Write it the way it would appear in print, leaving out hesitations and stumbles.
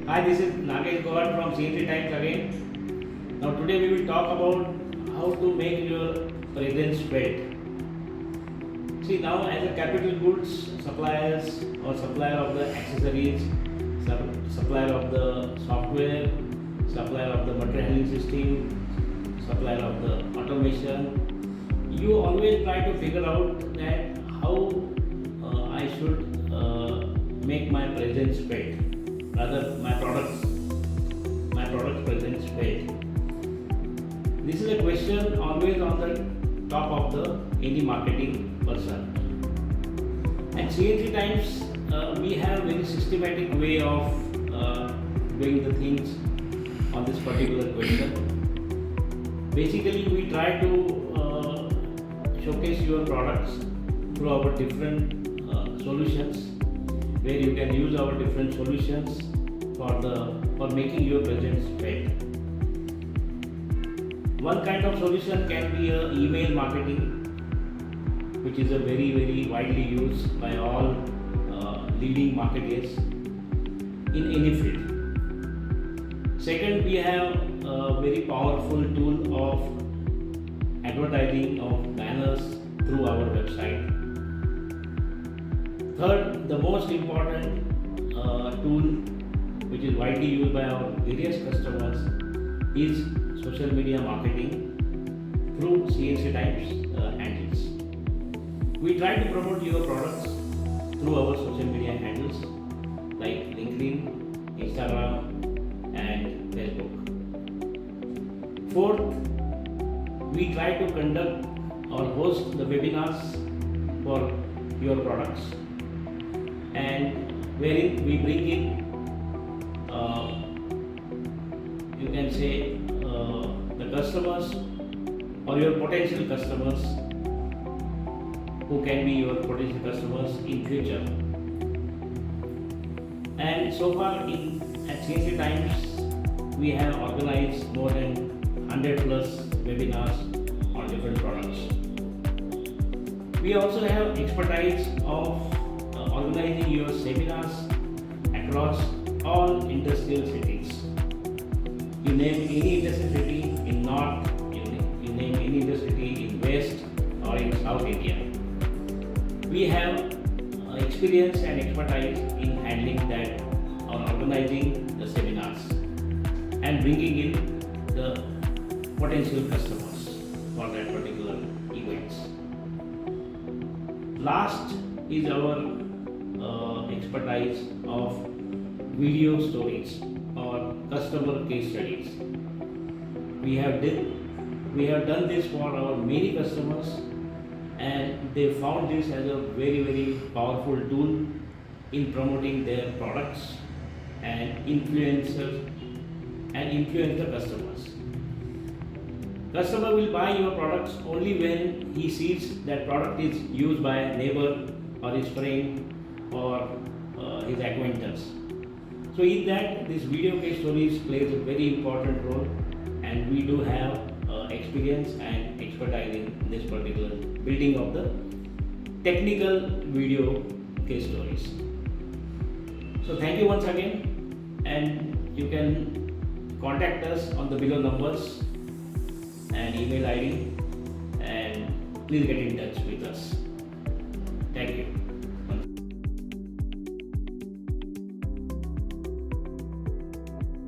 Hi, this is Nagesh Gowad from CNC Times again. Now today we will talk about how to make your presence felt. See, now as a capital goods suppliers or supplier of the accessories, supplier of the software, supplier of the material handling system, supplier of the automation, you always try to figure out that how I should make my presence felt, rather my products presence felt. This is a question always on the top of the any marketing person. At CNC Times, we have very systematic way of doing the things on this particular question. Basically, we try to showcase your products through our different solutions, where you can use our different solutions for making your presence felt. One kind of solution can be a email marketing, which is a very widely used by all leading marketers in any field. Second, we have a very powerful tool of advertising of banners through our website. Third, the most important tool which is widely used by our various customers is social media marketing through CNC Times handles. We try to promote your products through our social media handles like LinkedIn, Instagram, and Facebook. Fourth, we try to conduct or host the webinars for your products, and wherein we bring in you can say the customers or your potential customers who can be your potential customers in future. And so far at CNC Times, we have organized more than 100 plus webinars on different products. We also have expertise of organizing your seminars across all industrial cities. You name any industrial city in North, you name any industrial city in West or in South India. We have experience and expertise in handling that or organizing the seminars and bringing in the potential customers for that particular events. Last is our expertise of video stories or customer case studies. We have done this for our many customers, and they found this as a very powerful tool in promoting their products and influence the customers. Customer will buy your products only when he sees that product is used by a neighbor or his friend or his acquaintance. So in that, this video case stories plays a very important role, and we do have experience and expertise in this particular building of the technical video case stories. So thank you once again, and you can contact us on the below numbers and email ID, and please get in touch with us. Thank you.